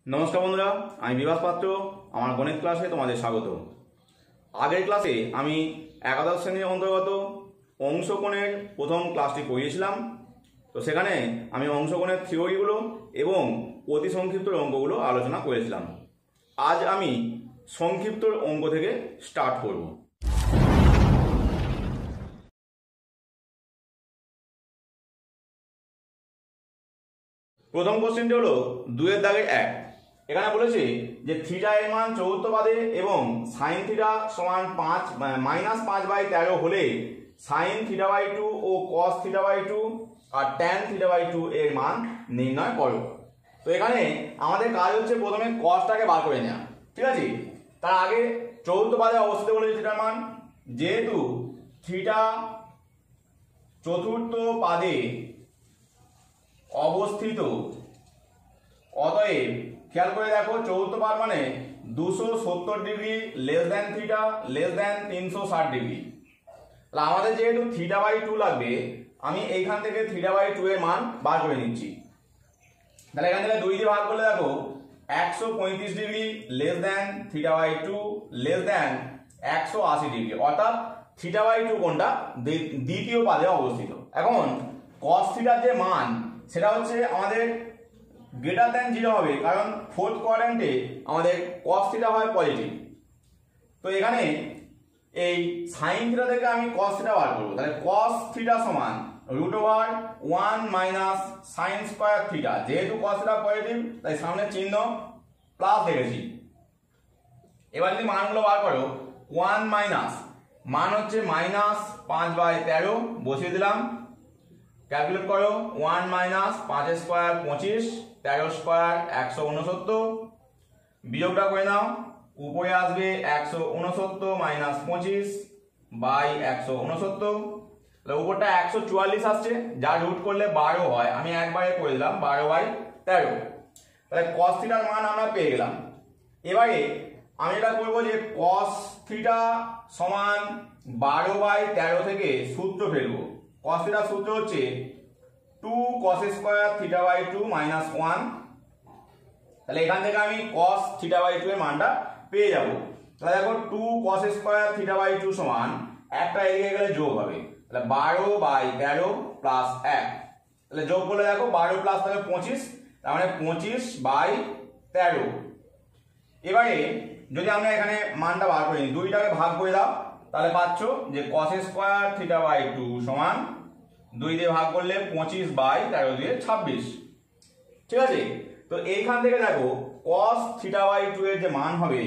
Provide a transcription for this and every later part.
नमस्कार बंधुरा आमी विभास पात्र आमार गणित क्लासे तुम्हादेर स्वागत। आगेर क्लासे आमी एकादश श्रेणीर अंतर्गत अंशकोणेर प्रथम क्लासटी पढ़िয়েছিলাম। तो सेखाने आमी अंशकोणेर थिওরিগুলো এবং অতি সংক্ষিপ্ত অঙ্কগুলো আলোচনা করেছিলাম। আজ আমি সংক্ষিপ্ত অঙ্ক থেকে স্টার্ট করব। প্রথম কোশ্চেনটি হলো 2 এর দাগের 1। এখানে বলেছে যে থিটা এর মান চতুর্থ পাদে এবং sin থিটা সমান 5 -5/13 হলে sin θ/2 ও cos θ/2 আর tan θ/2 এর মান নির্ণয় করো। তো এখানে আমাদের কাজ হচ্ছে প্রথমে cosটাকে বার করে নেওয়া, ঠিক আছে। তার আগে চতুর্থ পাদে অবস্থিত বলেছে থিটার মান, যেহেতু থিটা চতুর্থ পাদে অবস্থিত অতএব খেয়াল করে দেখো চতুর্থ পাদ মানে 270 degree less than theta less than 360 degree. তাহলে আমাদের যেহেতু θ/2 লাগবে, আমি এইখান থেকে θ/2 এর মান বার করে নিচ্ছি। তাহলে এখান থেকে 2 দিয়ে ভাগ করলে দেখো 135 degree less than θ/2 less than 180 degree, অর্থাৎ θ/2 কোণটা দ্বিতীয় পাদে অবস্থিত। এখন cos থিটার যে মান সেটা হচ্ছে আমাদের গ্রেটার দ্যান 0 হবে, কারণ ফোর্থ কোয়াড্র্যান্টে আমাদের cos থিটা হয় পজিটিভ। তো এখানে এই sin থিটা থেকে আমি cos থিটা বার করব। তাহলে cos থিটা সমান √1 - sin স্কয়ার থিটা। যেহেতু cos থিটা পজিটিভ তাই সামনে চিহ্ন প্লাস লিখেছি। এবার যদি মানগুলো বার করো 1 মাইনাস মান হচ্ছে -5/13 বসিয়ে দিলাম। ক্যালকুলেট করো 1 - 5 স্কয়ার 25, 13 স্কয়ার 169, বিয়োগটা করে নাও। উপরে আসবে 169 - 25 বাই 169। তাহলে উপরটা 144 আসছে, যা রুট করলে 12 হয়। আমি একবারে করে দিলাম 12/13। তাহলে cos থিটার মান আমরা পেয়ে গেলাম। এবারে আমি এটা করব যে cos থিটা সমান 12/13 থেকে সূত্র ফেলবো। cos থিটার সূত্র হচ্ছে 2 cos স্কয়ার θ/2 - 1। তাহলে এখান থেকে আমি cos θ/2 এর মানটা পেয়ে যাব। তাহলে দেখো 2 cos স্কয়ার θ/2 সমান একটা এদিকে গেলে যোগ হবে, তাহলে 12/13 প্লাস 1। তাহলে যোগ করলে দেখো 12 প্লাস তাহলে 25, তার মানে 25/13। এবারে যদি আমরা এখানে মানটা বার করে নিই, 2টাকে ভাগ করে দাও, তাহলে পাচ্ছ যে cos স্কয়ার θ/2 সমান 2 দিয়ে ভাগ করলে 25/13 দিয়ে 26, ঠিক আছে। তো এইখান থেকে দেখো cos θ/2 এর যে মান হবে,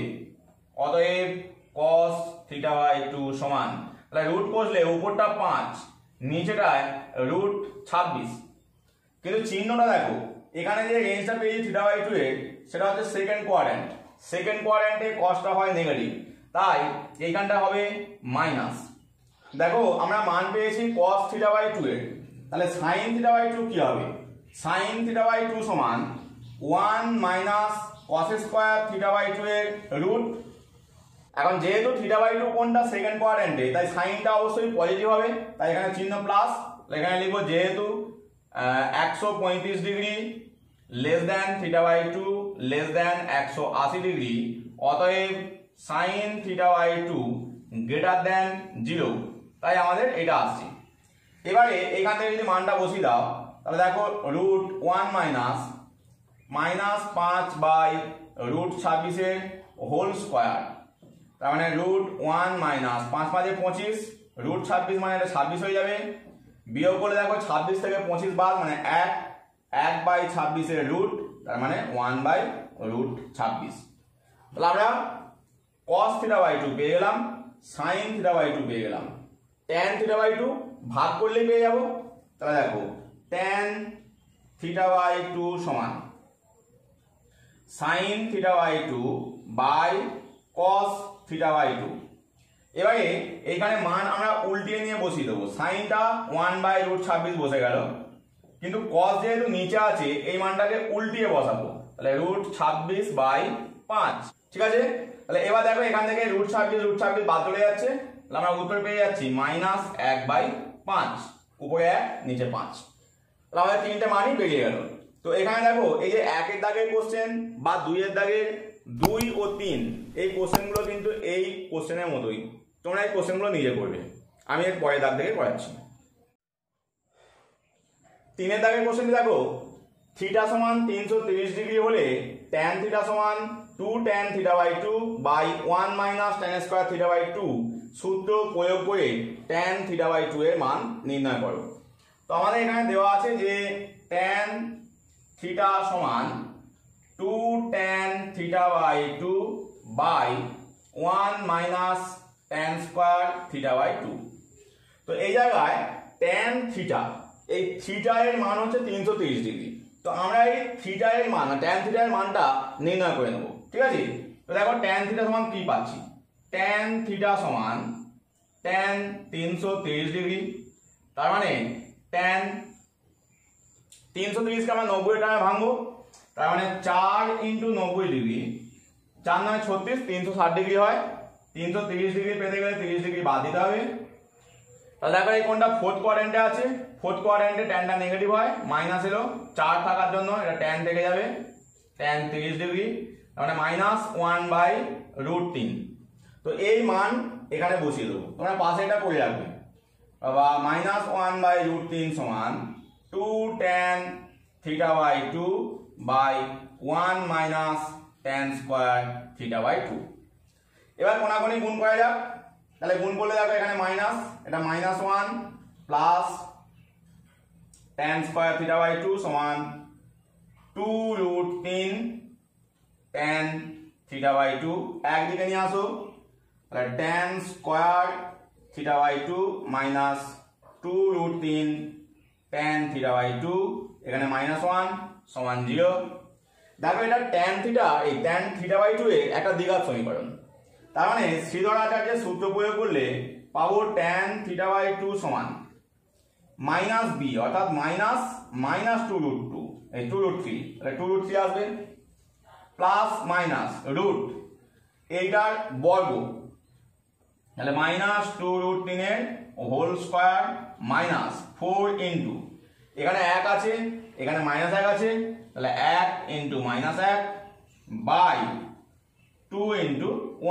অতএব cos θ/2 সমান, তাহলে রুট কষলে উপরটা 5 নিচেটায় √26। কিন্তু চিহ্নটা দেখো, এখানে যে রেঞ্জটা পেয়েছি θ/2 এর সেটা হচ্ছে সেকেন্ড কোয়াড্র্যান্ট। সেকেন্ড কোয়াড্র্যান্টে cosটা হয় নেগেটিভ, তাই এইখানটা হবে মাইনাস। দেখো আমরা মান পেয়েছি cos θ/2 এর, তাহলে sin θ/2 কি হবে? sin θ/2 সমান 1 - cos স্কয়ার θ/2 এর রুট। এখন যেহেতু θ/2 কোণটা সেকেন্ড কোয়াড্র্যান্টে, তাই সাইনটা অবশ্যই পজিটিভ হবে, তাই এখানে চিহ্ন প্লাস। এখানে লিখবো যেহেতু 135 degree less than θ/2 less than 180 degree, অতএব sin θ/2 গ্রেটার দ্যান 0, তাই আমাদের এটা আসছে। এবারে এখান থেকে যদি মানটা বসিয়ে দাও, তাহলে দেখো √1 -5/√26 এর হোল স্কয়ার, তার মানে √1 - 5 5 25, √26 মানে এটা 26 হয়ে যাবে। বিয়োগ করলে দেখো 26 থেকে 25 বাদ মানে 1/26 এর রুট, তার মানে 1/√26। তাহলে আমরা cos θ/2 পেয়ে গেলাম, sin θ/2 পেয়ে গেলাম, tan θ/2 ভাগ করলে পেয়ে যাব। তাহলে দেখো tan θ/2 সমান sin θ/2 বাই cos θ/2। এবারে এইখানে মান আমরা উল্টিয়ে নিয়ে বসিয়ে দেবো। সাইনটা 1/√26 বসে গেল, কিন্তু cos যেহেতু নিচে আছে এই মানটাকে উল্টিয়ে বসাবো, তাহলে √26/5, ঠিক আছে। তাহলে এবার দেখো এখান থেকে √26 বাদ চলে যাচ্ছে, তাহলে আমরা উত্তর পেয়ে যাচ্ছি -1/5, উপরে 1 নিচে 5। তাহলে আমাদের তিনটে মানই বেরিয়ে গেল। তো এখানে দেখো এই যে 1 এর দাগের কোশ্চেন বা 2 এর দাগের 2 ও 3 এই কোশ্চেনগুলো কিন্তু এই কোশ্চেনের মতোই, তোমরা এই কোশ্চেনগুলো নিজে করবে। আমি এর পরের দাগ থেকে করাচ্ছি। 3 এর দাগের কোশ্চেনটি দেখো, থিটা সমান 330 ডিগ্রি হলে tan থিটা সমান 2 tan theta by 2 by 1 minus tan square theta by 2 সূত্র প্রয়োগ করে tan থিটা বাই 2 এর মান নির্ণয় করো। তো আমাদের এখানে দেওয়া আছে যে tan থিটা সমান 2 tan theta by 2 by 1 minus tan square theta by 2। তো এই জায়গায় tan থিটা, এই থিটা এর মান হচ্ছে 330 ডিগ্রি। তো আমরা এই থিটা এর মান, tan থিটা এর মানটা নির্ণয় করে নেব, ঠিক আছে? তো দেখো tan থিটা সমান কি পাচ্ছি, tan থিটা সমান tan 330 ডিগ্রি, তার মানে tan 330 কে আমরা 90 টাকা ভাঙবো, তার মানে 4 × 90 ডিগ্রি, 4 9 36, 360 ডিগ্রি হয়। 330 ডিগ্রি পেতে গেলে 30 ডিগ্রি বাদ দিতে হবে। তাহলে দেখো এই কোণটা ফোর্থ কোয়াড্রেন্টে আছে, ফোর্থ কোয়াড্রেন্টে ট্যানটা নেগেটিভ হয়, মাইনাস এলো 4 থাকার জন্য এটা ট্যান থেকে যাবে, ট্যান 30 ডিগ্রি, মানে -1/√3। তো এই মান এখানে বসিয়ে দেবো, তোমরা পাশে এটা করে রাখবে, বা -1/√3 সমান 2 tan theta by 2 by 1 minus tan square theta by 2। এবার কোনাকুনি গুণ করা যাক, তাহলে গুণ করলে দেখো এখানে মাইনাস, এটা -1 plus tan square theta by 2 সমান 2√3 tan থিটা বাই 2, একদিকে নিয়ে আসো, তাহলে tan square theta by 2 minus 2√3 tan theta by 2, এখানে -1 সমান 0। দেখো এটা tan থিটা, এই tan থিটা বাই 2 এর একটা দ্বিঘাত সমীকরণ, তার মানে শ্রীধর আচার্যের সূত্র প্রয়োগ করলে পাবো tan থিটা বাই 2 সমান -b, অর্থাৎ -2√2, এই 2√3, তাহলে 2√3 আসবে, প্লাস মাইনাস রুট এইটার বর্গ, তাহলে -2√3 এর হোল স্কয়ার মাইনাস 4 ইন্টু, এখানে 1 আছে, এখানে -1 আছে, তাহলে 1 ইন্টু -1 বাই 2 ইন্টু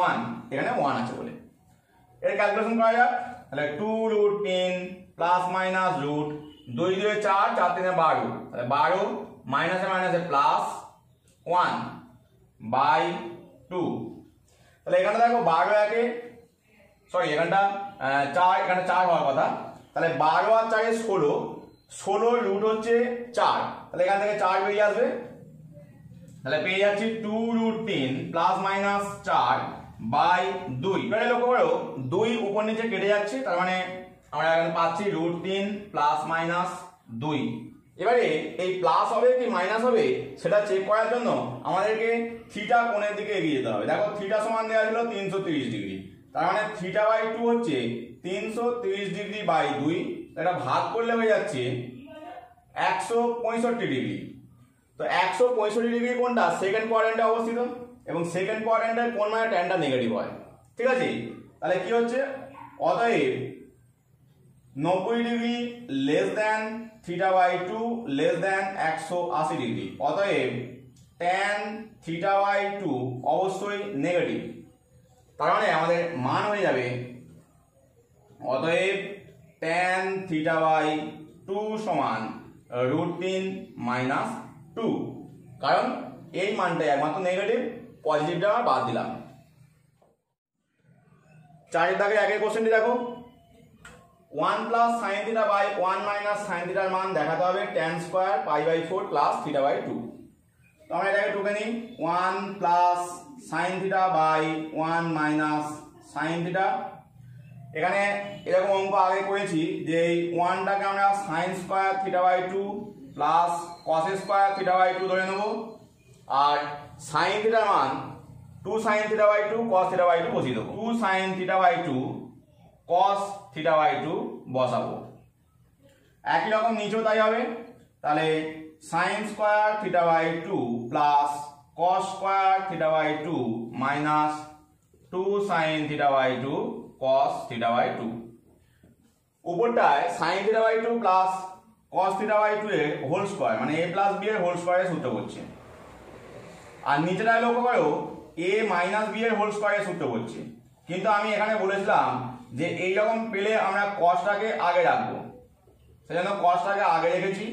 1, এখানে 1 আছে বলে এর ক্যালকুলেশন করা যাক। তাহলে 2√3 প্লাস মাইনাস রুট 2 2 4, 4 3 12, তাহলে 12 মাইনাসে মাইনাসে প্লাস 1 বাই 2। তাহলে এখানে দেখো 12 একে, সরি এখানটা 4, এখানে 4 হওয়ার কথা, তাহলে 12 আর 4 16, 16 রুট হচ্ছে 4, তাহলে এখান থেকে 4 বেরিয়ে আসবে, তাহলে পেয়ে যাচ্ছি 2√3 প্লাস মাইনাস 4 বাই 2। এবারে লক্ষ্য করো 2 উপর নিচে কেটে যাচ্ছে, তার মানে আমরা এখন পাচ্ছি √3 প্লাস মাইনাস 2। এবারে এই প্লাস হবে কি মাইনাস হবে সেটা চেক করার জন্য আমাদেরকে থিটা কোণের দিকে এগিয়ে যেতে হবে। দেখো থিটা সমান দেওয়া ছিল 330 ডিগ্রি, তার মানে থিটা বাই 2 হচ্ছে 330 ডিগ্রি বাই 2, এটা ভাগ করলে হয়ে যাচ্ছে 165 ডিগ্রি। তো 165 ডিগ্রি কোণটা সেকেন্ড কোয়াড্রেন্টে অবস্থিত, এবং সেকেন্ড কোয়াড্রেন্টের কোণ মানে ট্যানটা নেগেটিভ হয়, ঠিক আছে? তাহলে কি হচ্ছে, অতএব 90 degree less than theta by 2 less than 180 degree, অতএব tan থিটা বাই 2 অবশ্যই নেগেটিভ। তার মানে আমাদের মান হয়ে যাবে, অতএব tan থিটা বাই 2 সমান √3 মাইনাস 2, কারণ এই মানটা একমাত্র নেগেটিভ, পজিটিভটা আমরা বাদ দিলাম। 4 দাগে আগের কোশ্চেনটি দেখো, 1 plus sine theta by 1 minus sine থিটার মান দেখাতে হবে tan square π/4 plus theta by 2। তো আমরা এটাকে টুকে নিই, 1 plus sine theta by 1 minus sine theta. এখানে এরকম অঙ্ক আগে করেছি যে এই 1টাকে আমরা sine square theta by 2 plus cos square theta by 2 ধরে নেব, আর সাইন থিটার মান 2 sine theta by 2 cos theta by 2 বসিয়ে দেবো, 2 sine theta by 2 cos theta by 2 বসাবো। একই রকম নিচেও তাই হবে, তাহলে sine square theta by 2 plus cos square theta by 2 minus 2 sine theta by 2 cos theta by 2। উপরটায় sine theta by 2 plus cos theta by 2 এর হোল স্কয়ার মানে a প্লাস b এর হোল স্কয়ারের সূত্র করছে। আর নিচেটা লক্ষ্য করো a মাইনাস b এর হোল স্কয়ারের সূত্র করছে। কিন্তু আমি এখানে বলেছিলাম যে এই রকম পেলে আমরা cosটাকে আগে রাখবো, সেজন্য cosটাকে আগে রেখেছি।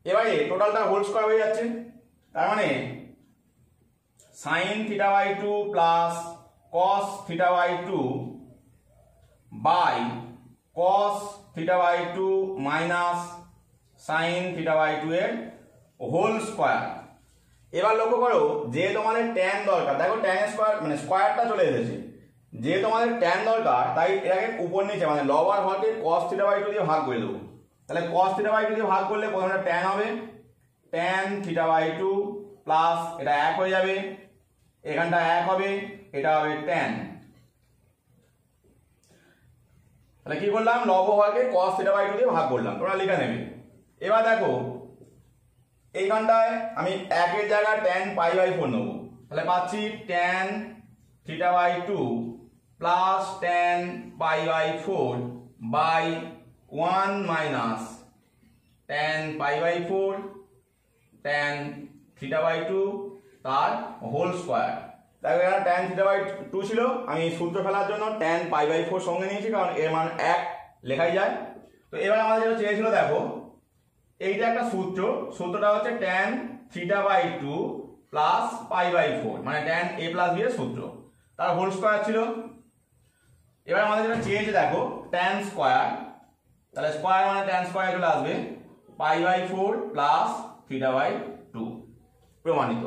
এবারে টোটালটা হোল স্কয়ার হয়ে যাচ্ছে, তার মানে sin theta by 2 plus cos theta by 2 by cos theta by 2 minus sin theta by 2 এর হোল স্কয়ার। এবার লক্ষ্য করো যে তোমাদের tan দরকার, দেখো tan স্কয়ার মানে স্কয়ারটা চলে এসেছে, যে তোমাদের tan দরকার তাই এটাকে উপর নিচে মানে লব আর হরকে cos থিটা বাই 2 দিয়ে ভাগ করে দেবো। তাহলে cos থিটা বাই 2 দিয়ে ভাগ করলে প্রথমে tan হবে, tan থিটা বাই 2 প্লাস এটা 1 হয়ে যাবে, এখানটা 1 হবে, এটা হবে tan। তাহলে কি করলাম, লব হরকে cos থিটা বাই 2 দিয়ে ভাগ করলাম, তোমরা লিখে নেবে। এবার দেখো এইখানটায় আমি 1 এর জায়গায় tan পাই বাই 4 নেব, তাহলে পাচ্ছি tan theta by 2 plus tan pi by 4 by 1 minus tan pi by 4 tan theta by 2 তার হোল স্কয়ার। দেখো এখানে tan থিটা বাই 2 ছিল, আমি সূত্র ফেলার জন্য tan পাই বাই 4 সঙ্গে নিয়েছি, কারণ এর মান 1 লেখাই যায়। তো এবার আমাদের যেটা চেয়েছিল, দেখো এইটা একটা সূত্র, সূত্রটা হচ্ছে tan theta by 2 plus pi by 4 মানে tan a প্লাস b এর সূত্র, তার হোল স্কয়ার ছিল। এবার আমাদের যেটা চেয়েছে দেখো tan স্কয়ার, তাহলে স্কয়ার মানে tan স্কয়ার চলে আসবে pi by 4 plus theta by 2, প্রমাণিত।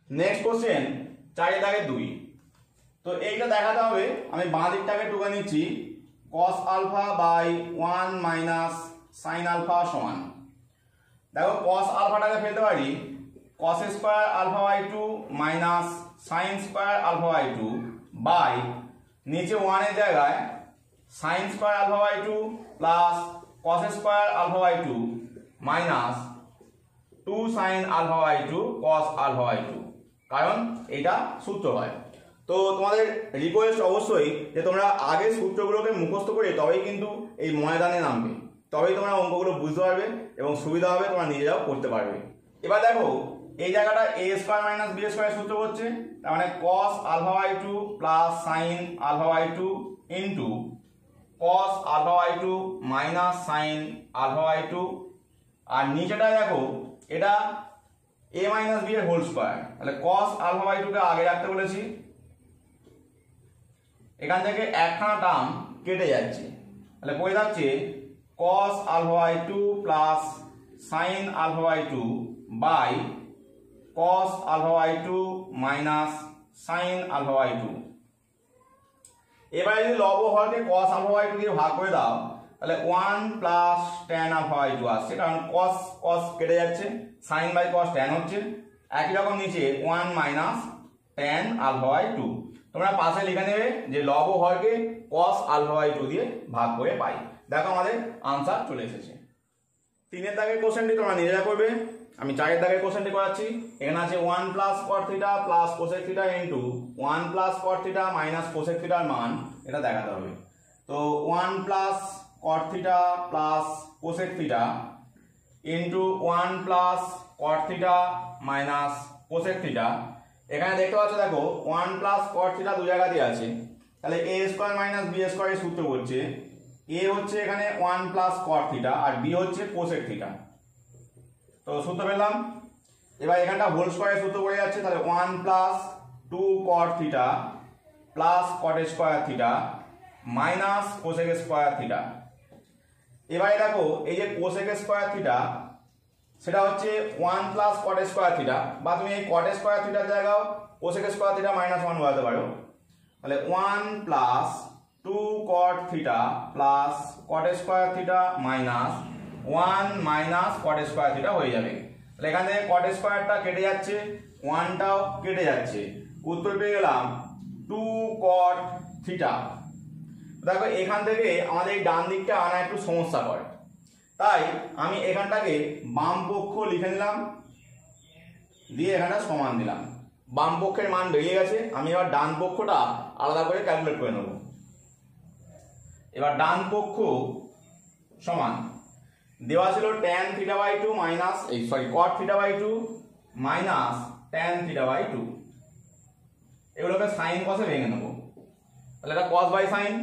Next question 4-2। তো এইটা দেখাতে হবে, আমি বাঁ দিকটাকে টুকে নিচ্ছি cos alpha by 1 minus sin alpha সমান, দেখো cos আলফাটাকে ফেলতে পারি cos square alpha by 2 minus sin square alpha by 2 by নিচে 1 এর জায়গায় sin square alpha by 2 plus cos square alpha by 2 minus 2 sin alpha by 2 cos alpha by 2, কারণ এটা সূত্র হয়। তো তোমাদের রিকোয়েস্ট অবশ্যই যে তোমরা আগে সূত্রগুলোকে মুখস্থ করে তবেই কিন্তু এই ময়দানে নামবে, তবেই তোমরা অঙ্কগুলো বুঝতে পারবে এবং সুবিধা হবে, তোমরা নিজেরাও করতে পারবে। এবার দেখো এই জায়গাটা a square minus b square সূত্র হচ্ছে, তার মানে cos alpha by 2 plus sin alpha by 2 into cos alpha by 2 minus sin alpha by 2, আর নিচেটা দেখো এটা a মাইনাস b এর হোল স্কয়ার, তাহলে cos আলফা বাই 2 কে আগে রাখতে বলেছি, এখান থেকে একখানা টার্ম কেটে যাচ্ছে, তাহলে পড়ে যাচ্ছে cos alpha by 2 plus sin alpha by 2 by cos alpha by 2 minus sin alpha by 2। এবারে যদি লব হরকে cos আলফা বাই 2 দিয়ে ভাগ করে দাও, তাহলে 1 প্লাস tan আলফা বাই 2 আসছে, কারণ cos cos কেটে যাচ্ছে, sin বাই cos tan হচ্ছে, একই রকম নিচে 1 মাইনাস tan আলফা বাই 2। তোমরা পাশে লিখে নেবে যে লব হরকে cos আলফা বাই 2 দিয়ে ভাগ করে পাই। দেখো আমাদের আনসার চলে এসেছে। 3 দাগের কোশ্চেনটি তোমরা নিজেরা করবে, আমি 4 দাগের কোশ্চেনটি করাচ্ছি। এখানে আছে 1 plus cot theta plus cosec theta into 1 plus cot theta minus cosec থিটার মান এটা দেখাতে হবে। তো 1 plus cot theta plus cosec theta into 1 plus cot theta minus cosec theta, এখানে দেখতে পাচ্ছ দেখো 1 প্লাস cot থিটা দু জায়গাতে আছে, তাহলে a স্কয়ার মাইনাস b স্কয়ারের সূত্র বলছে a হচ্ছে এখানে 1 প্লাস cot থিটা আর b হচ্ছে cosec থিটা, তো সূত্র পেলাম। এবার এখানটা হোল স্কয়ারের সূত্র পড়ে যাচ্ছে, তাহলে 1 plus 2 cot theta plus cot square theta minus cosec square theta. এবারে দেখো এই যে cosec স্কয়ার থিটা সেটা হচ্ছে 1 প্লাস cot স্কয়ার থিটা, বা তুমি এই cot স্কয়ার থিটার জায়গায় cosec স্কয়ার থিটা মাইনাস 1 বসাতে পারো, তাহলে 1 plus 2 cot theta plus cot square theta minus 1 minus cot square theta হয়ে যাবে। তাহলে এখান থেকে cot স্কয়ারটা কেটে যাচ্ছে, 1টাও কেটে যাচ্ছে, উত্তর পেয়ে গেলাম 2 cot থিটা। দেখো এখান থেকে আমাদের এই ডান দিকটা আনা একটু সমস্যাকর, তাই আমি এখানটাকে বাম পক্ষ লিখে নিলাম, দিয়ে এখানটা সমান দিলাম, বাম পক্ষের মান বেরিয়ে গেছে, আমি এবার ডান পক্ষটা আলাদা করে ক্যালকুলেট করে নেব। এবার ডান পক্ষ সমান দেওয়া ছিল tan θ/2 minus cot θ/2 minus tan θ/2, এগুলোকে সাইন কসে ভেঙে নেব। তাহলে এটা cos বাই সাইন,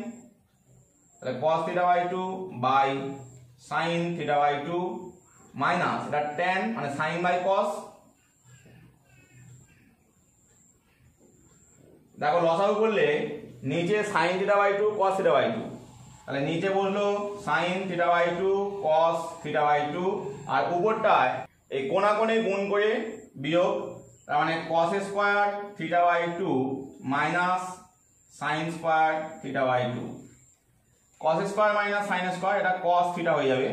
তাহলে cos θ/2 বাই sin θ/2 মাইনাস এটা tan মানে সাইন বাই cos। দেখো লসাগু করলে নিচে sin θ/2 cos θ/2, তাহলে নিচে বসলো sin θ/2 cos θ/2 আর উপরটায় এই কোণাকোণে গুণ করে বিয়োগ, তার মানে cos square θ/2 minus sin square θ/2, cos square minus sin square এটা cos θ হয়ে যাবে।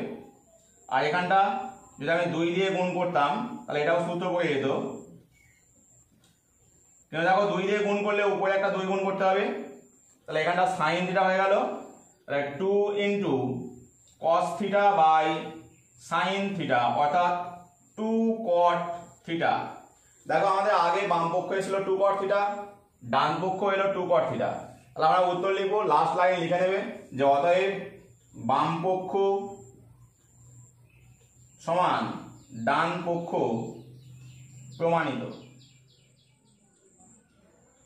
আর এখানটা যদি আমি 2 দিয়ে গুণ করতাম তাহলে এটাও সূত্র পড়ে যেত, কিন্তু দেখো 2 দিয়ে গুণ করলে উপরে একটা 2 গুণ করতে হবে, তাহলে এখানটা sin θ হয়ে গেল, তাহলে 2 ইন্টু cos θ বাই sin θ অর্থাৎ 2 cot θ। দেখো আমাদের আগে বাম পক্ষ ছিল 2 cot θ, ডান পক্ষ এলো 2 cot θ, তাহলে আমরা উত্তর লিখবো, লাস্ট লাইন লিখে নেবে যে অতএব বাম পক্ষ সমান ডান পক্ষ প্রমাণিত।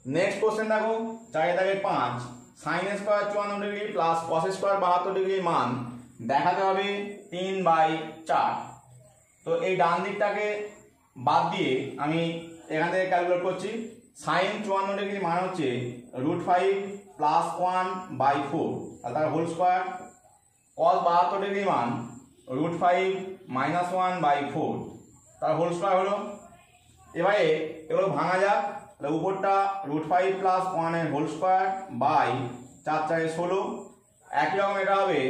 নেক্সট কোশ্চেন দেখো 4-5 sin square 54 degree plus cos square 72 ডিগ্রির মান দেখাতে হবে 3/4। তো এই ডান দিকটাকে বাদ দিয়ে আমি এখান থেকে ক্যালকুলেট করছি। sin 54 ডিগ্রি মান হচ্ছে √5 প্লাস 1/4 আর তার হোল স্কয়ার, cos 72 ডিগ্রি মান √5 মাইনাস 1/4 তার হোল স্কয়ার হলো। এবারে এগুলো ভাঙা যাক, তাহলে উপরটা √5 প্লাস 1 এর হোল স্কয়ার বাই 4×4=16, একই রকম এটা হবে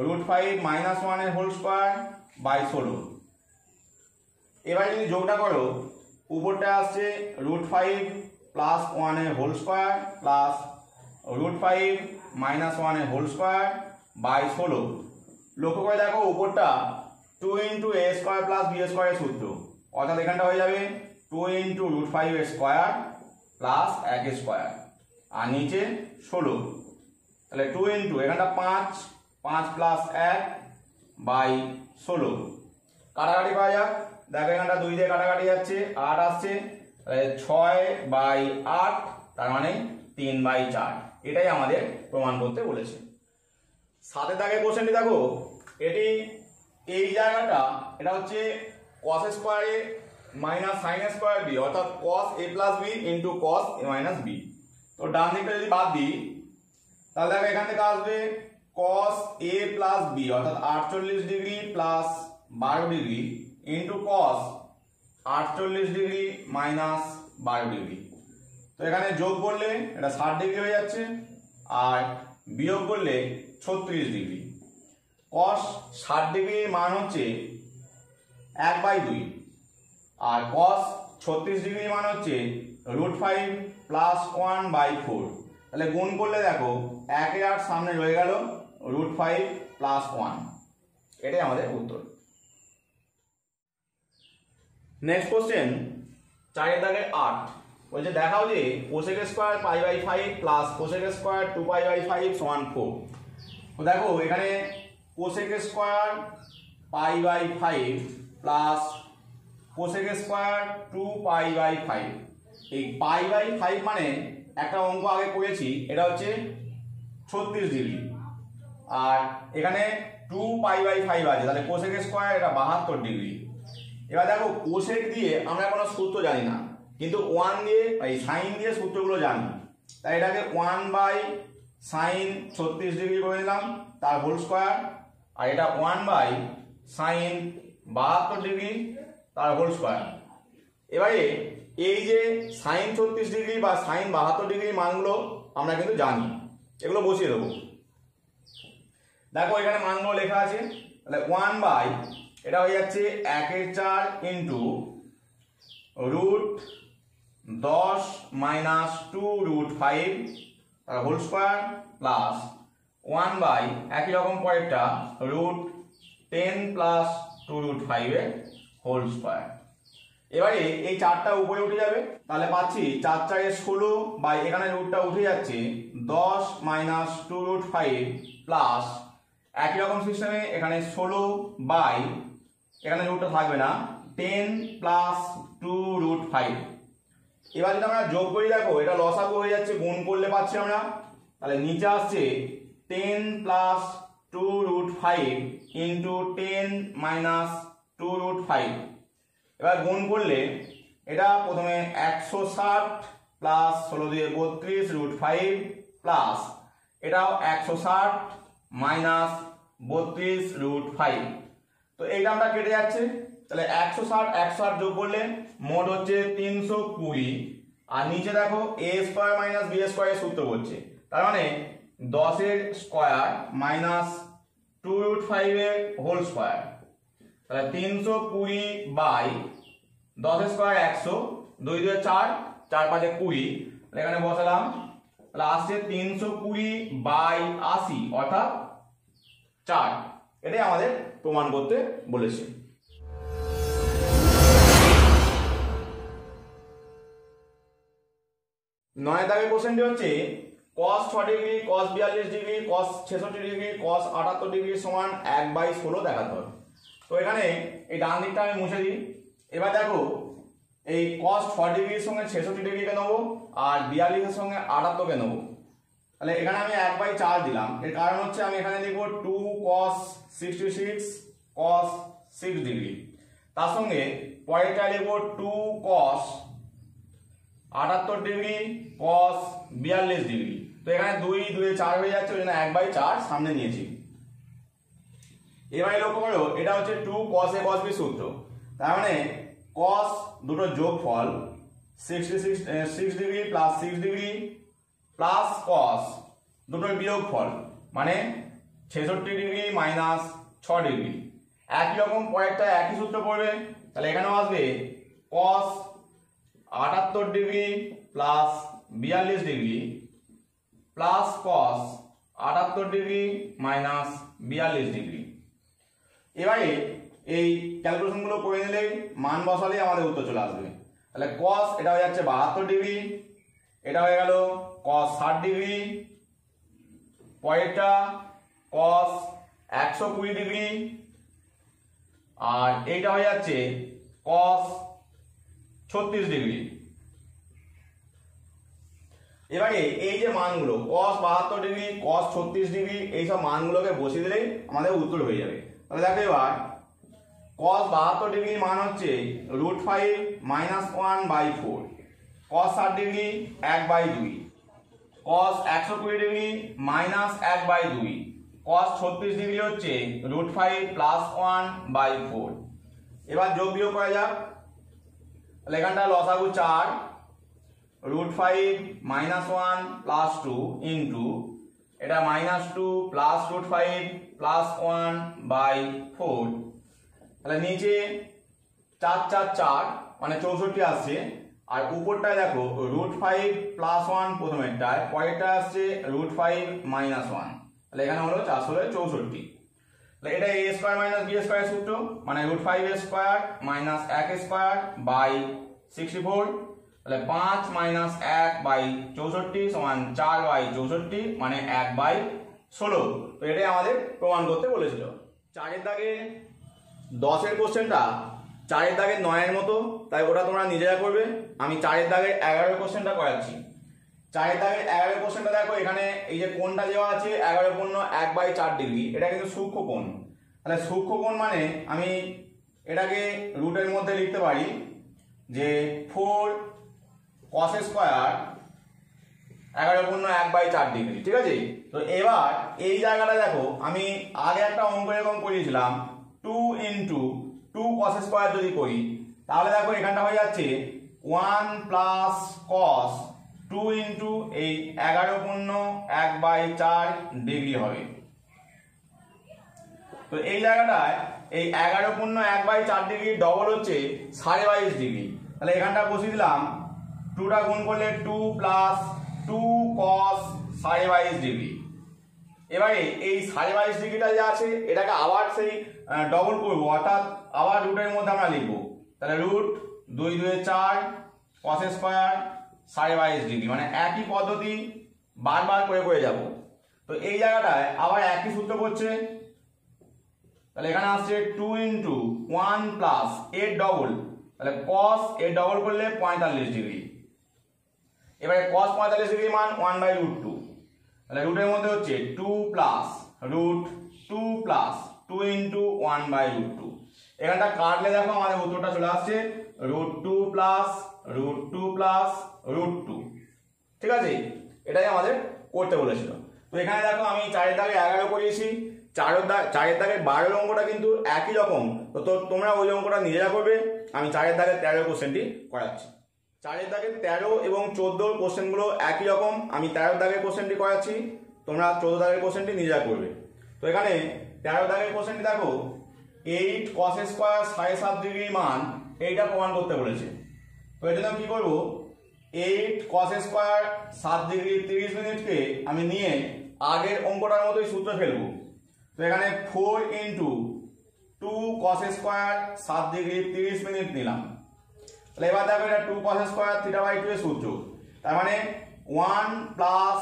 √5 মাইনাস 1 এর হোল স্কয়ার বাই 16। এবারে যদি যোগটা করো উপরটা আসছে √5 প্লাস 1 এর হোল স্কয়ার প্লাস √5 মাইনাস 1 এর হোল স্কয়ার বাই 16। লক্ষ্য করে দেখো উপরটা 2 into a square plus b স্কয়ারের সূত্র, অর্থাৎ এখানটা হয়ে যাবে 2 ইন্টু √5 এর স্কয়ার প্লাস 1 স্কয়ার আর নিচে 16, তাহলে 2 ইন্টু এখানটা 5 প্লাস 1 বাই 16। কাটাকাটি পাওয়া যাক, দেখো এখানটা 2 দিয়ে কাটাকাটি যাচ্ছে, 8 আসছে, তাহলে 6/8 তার মানে 3/4। এটাই আমাদের প্রমাণ করতে বলেছে। সাথে দাগের কোশ্চেনটি দেখো, এটি এই জায়গাটা এটা হচ্ছে cos square a minus sin square b অর্থাৎ cos a plus b into cos a minus b। তো ডান দিকটা যদি বাদ দিই তাহলে দেখো এখান থেকে আসবে cos a প্লাস b অর্থাৎ 48 degree plus 12 degree into cos 48 degree minus 12 degree. তো এখানে যোগ করলে এটা 60 ডিগ্রি হয়ে যাচ্ছে আর বিয়োগ করলে 36 ডিগ্রি। cos 60 ডিগ্রির মান হচ্ছে 1/2 আর cos 36 ডিগ্রির মান হচ্ছে √5 প্লাস 1/4। তাহলে গুণ করলে দেখো 1 এর 8 সামনে রয়ে গেল √5 প্লাস 1, এটাই আমাদের উত্তর। নেক্সট কোশ্চেন 4-8 বলছে দেখাও যে cosec square π/5 plus cosec square 2π/5 সমান 4। তো দেখো এখানে cosec square π/5 plus cosec square 2π/5, এই π/5 মানে একটা অঙ্ক আগে করেছি, এটা হচ্ছে 36 ডিগ্রি আর এখানে 2π/5 আছে, তাহলে cosec স্কয়ার এটা 72 ডিগ্রি। এবার দেখো cosec দিয়ে আমরা কোনো সূত্র জানি না, কিন্তু 1 দিয়ে এই sin দিয়ে সূত্রগুলো জানি, তাই এটাকে 1/sin 36 ডিগ্রি করে দিলাম তার হোল স্কয়ার, আর এটা 1/sin 72 ডিগ্রি তার হোল স্কয়ার। এবারে এই যে sin 36 ডিগ্রি বা sin 72 ডিগ্রি মানগুলো আমরা কিন্তু জানি, এগুলো বসিয়ে দেবো। দেখো এখানে মানগুলো লেখা আছে, তাহলে 1/ এটা হয়ে যাচ্ছে 1/4 ইন্টু √10 মাইনাস 2√5 তার হোল স্কয়ার প্লাস 1/ একই রকম পরেরটা √10 প্লাস 2√5 এর হোল স্কয়ার। এবারে এই 4টা উপরে উঠে যাবে, তাহলে পাচ্ছি 4 4 16 বাই এখানে রুটটা উঠে যাচ্ছে 10 মাইনাস 2 রুট 5 প্লাস একই রকম সিস্টেমে এখানে 16 বাই এখানে রুটটা থাকবে না 10 প্লাস 2 রুট 5। এবার যদি আমরা যোগ করি দেখো এটা লসাগু হয়ে যাচ্ছে, গুণ করলে পাচ্ছি আমরা, তাহলে নিচে আসছে 10 plus 2 root 5 into 10 minus 2 root 5। এবার গুণ করলে এটা প্রথমে 160 প্লাস 16 দিয়ে 32 রুট 5 প্লাস এটাও 160 মাইনাস 32 রুট 5। তো এইটা আমরা কেটে যাচ্ছে, তাহলে 160 160 যোগ করলে মোট হচ্ছে 320 আর নিচে দেখো a square minus b square সূত্র করছে, তার মানে 10 এর স্কয়ার মাইনাস 2 রুট 5 এর হোল স্কয়ার, তাহলে 320 বাই 10 এর স্কয়ার 100, 2 2 4 4 5 20, এখানে বসালাম, তাহলে আসছে 320 বাই 80 অর্থাৎ 4। এটাই আমাদের প্রমাণ করতে বলেছে। 9 দাগের কোশ্চেনটি হচ্ছে cos 6 degree cos 42 degree cos 66 degree cos 78 degree সমান 1/16 দেখাতে হবে। তো এখানে এই ডান দিকটা আমি মুছে দিই। এবার দেখো এই cos 6 ডিগ্রির সঙ্গে 66 ডিগ্রিকে নেবো আর 42 এর সঙ্গে 78 কে নেবো, তাহলে এখানে আমি 1/4 দিলাম। এর কারণ হচ্ছে আমি এখানে লিখবো 2 cos 66 cos 6 ডিগ্রি, তার সঙ্গে পরেরটা লিখবো 2 cos 78 ডিগ্রি cos 42 ডিগ্রি। তো এখানে 2 2 4 হয়ে যাচ্ছে, ওই জন্য 1/4 সামনে নিয়েছি। এবারে লক্ষ্য করো এটা হচ্ছে 2 cos a cos b সূত্র, তার মানে cos দুটো যোগফল 6 degree plus 6 degree plus cos দুটোর বিয়োগফল মানে 66 ডিগ্রি মাইনাস 6 ডিগ্রি। একই রকম পরেরটা একই সূত্র পড়বে, তাহলে এখানেও আসবে cos 78 degree plus 42 degree plus cos 78 degree minus 42 degree. এবারে এই ক্যালকুলেশনগুলো করে নিলেই মান বসালেই আমাদের উত্তর চলে আসবে। তাহলে cos এটা হয়ে যাচ্ছে 72 ডিগ্রি, এটা হয়ে গেল cos 60 ডিগ্রি, পরেরটা cos 120 ডিগ্রি, আর এইটা হয়ে যাচ্ছে cos 36 ডিগ্রি। এবারে এই যে মানগুলো cos 72 ডিগ্রি cos 36 ডিগ্রি এইসব মানগুলোকে বসিয়ে দিলেই আমাদের উত্তর হয়ে যাবে। তাহলে দেখো এবার cos 72 ডিগ্রির মান হচ্ছে √5 minus 1/4, cos 60 degree 1/2, cos 120 degree minus 1/2, cos 36 degree হচ্ছে √5 প্লাস 1/4। এবার যোগ বিয়োগ করা যাক, তাহলে এখানটা লসাগু 4, √5 মাইনাস 1 প্লাস 2 ইন্টু এটা মাইনাস 2 প্লাস √5 প্লাস 1/4, তাহলে নিচে 4 4 4 মানে 64 আসছে, আর উপরটায় দেখো √5 প্লাস 1 প্রথমেরটায়, পরেরটা আসছে √5 মাইনাস 1, তাহলে এখানে হলো 464। তাহলে এটা a square minus b square সূত্র, মানে √5 স্কয়ার মাইনাস 1 স্কয়ার বাই 64, তাহলে 5 মাইনাস 1/64 সমান 4/64 মানে 1/16। তো এটাই আমাদের প্রমাণ করতে বলেছিল। 4 দাগে 10 এর কোশ্চেনটা 4 দাগে 9 এর মতো, তাই ওটা তোমরা নিজেরা করবে। আমি 4 দাগে 11 কোশ্চেনটা করাচ্ছি। 4 দাগে 11 কোশ্চেনটা দেখো, এখানে এই যে কোণটা দেওয়া আছে 11 পূর্ণ 1/4 ডিগ্রি, এটা কিন্তু সূক্ষ্ম কোণ। তাহলে সূক্ষ্ম কোণ মানে আমি এটাকে রুটের মধ্যে লিখতে পারি যে 4 cos স্কয়ার 11 পূর্ণ 1/4 ডিগ্রি, ঠিক আছে। তো এবার এই জায়গাটা দেখো, আমি আগে একটা অঙ্ক এরকম করেছিলাম 2 ইন্টু 2 cos স্কয়ার যদি করি, তাহলে দেখো এখানটা হয়ে যাচ্ছে 1 প্লাস cos 2 ইন্টু এই 11 পূর্ণ 1/4 ডিগ্রি হবে। তো এই জায়গাটায় এই 11 পূর্ণ 1/4 ডিগ্রি ডবল হচ্ছে 22.5 ডিগ্রি, তাহলে এখানটা বসিয়ে দিলাম, 2টা গুণ করলে 2 প্লাস 2 cos 22.5 ডিগ্রি। এবারে এই 22.5 ডিগ্রিটা যে আছে এটাকে আবার সেই ডবল করবো, অর্থাৎ আবার রুটের মধ্যে আমরা লিখবো, তাহলে √2 2 4 cos স্কয়ার 22.5 ডিগ্রি, মানে একই পদ্ধতি বারবার করে যাব। তো এই জায়গাটায় আবার একই সূত্র করছে, তাহলে এখানে আসছে 2 × 1 প্লাস এর ডবল, তাহলে cos এর ডবল করলে 45 ডিগ্রি। এবারে cos 45 ডিগ্রি মান 1/√2, তাহলে রুটের মধ্যে হচ্ছে 2 প্লাস √2 প্লাস 2 × 1/√2। এখানটা কাটলে দেখো আমাদের উত্তরটা চলে আসছে √2 প্লাস √2 প্লাস √2। ঠিক আছে, এটাই আমাদের করতে বলেছিল। তো এখানে দেখো আমি 4 এর দাগে 11 করিয়েছি, 4 এর দাগে 12 অঙ্কটা কিন্তু একই রকম। তো তোমরা ওই অঙ্কটা নিজেরা করবে, আমি 4 এর দাগে 13 কোশ্চেনটি করাচ্ছি। 4 এর দাগে 13 এবং 14 কোশ্চেনগুলো একই রকম, আমি 13 দাগের কোশ্চেনটি করাচ্ছি, তোমরা 14 দাগের কোশ্চেনটি নিজেরা করবে। তো এখানে 13 দাগের কোশ্চেনটি দেখো 8 cos স্কয়ার 7.5 ডিগ্রির মান এইটা প্রমাণ করতে বলেছে। তো এর জন্য কি করব, 8 cos স্কয়ার 7 ডিগ্রি 30 মিনিটকে আমি নিয়ে আগের অঙ্কটার মতোই সূত্র ফেলবো। তো এখানে 4 × 2 cos স্কয়ার 7 ডিগ্রি 30 মিনিট নিলাম। তাহলে এবার দেখো এটা 2 cos স্কয়ার θ/2 এর সূত্র, তার মানে 1 প্লাস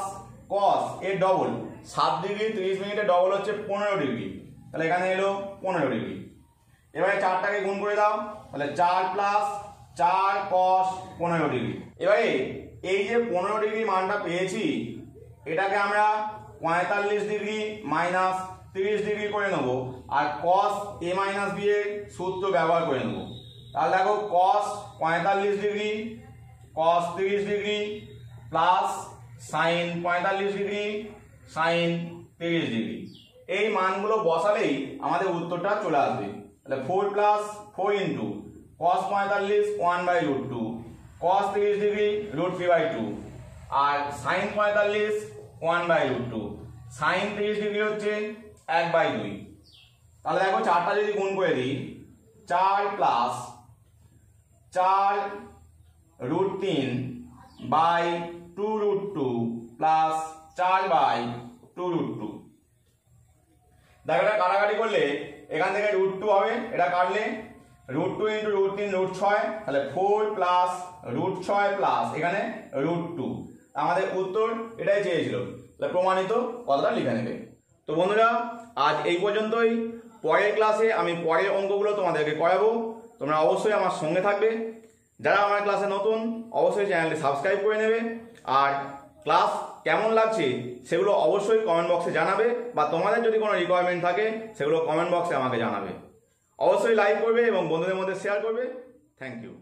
cos এর ডবল 7 ডিগ্রি 30 মিনিটের ডবল হচ্ছে 15 ডিগ্রি, তাহলে এখানে এলো 15 ডিগ্রি। এবারে 4টাকে গুণ করে দাও, তাহলে 4 প্লাস 4 cos 15 ডিগ্রি। এবারে এই যে 15 ডিগ্রি মানটা পেয়েছি, এটাকে আমরা 45 ডিগ্রি মাইনাস 30 ডিগ্রি করে নেব, আর cos a মাইনাস b এর সূত্র ব্যবহার করে নেব। তাহলে দেখো cos 45 degree cos 30 degree plus sin 45 degree sin 30 degree, এই মানগুলো বসালেই আমাদের উত্তরটা চলে আসবে। তাহলে 4 প্লাস 4 × cos 45 1/√2 cos 30 ডিগ্রি √3/2 আর sin 45 1/√2 sin 30 ডিগ্রি হচ্ছে 1/2। তাহলে দেখো 4টা যদি গুণ করে দিই, 4 প্লাস 4 √3/2√2 প্লাস 4/2√2। দেখো এটা কাটাকাটি করলে এখান থেকে √2 হবে, এটা কাটলে √2 × √3 √6, তাহলে 4 প্লাস √6 প্লাস এখানে √2। আমাদের উত্তর এটাই চেয়েছিল, তাহলে প্রমাণিত কথাটা লিখে নেবে। তো বন্ধুরা আজ এই পর্যন্তই, পরের ক্লাসে আমি পরের অঙ্কগুলো তোমাদেরকে করাবো, তোমরা অবশ্যই আমার সঙ্গে থাকবে। যারা আমার ক্লাসে নতুন অবশ্যই চ্যানেলটি সাবস্ক্রাইব করে নেবে, আর ক্লাস কেমন লাগছে সেগুলো অবশ্যই কমেন্ট বক্সে জানাবে, বা তোমাদের যদি কোনো রিকোয়ারমেন্ট থাকে সেগুলো কমেন্ট বক্সে আমাকে জানাবে। অবশ্যই লাইক করবে এবং বন্ধুদের মধ্যে শেয়ার করবে। Thank you.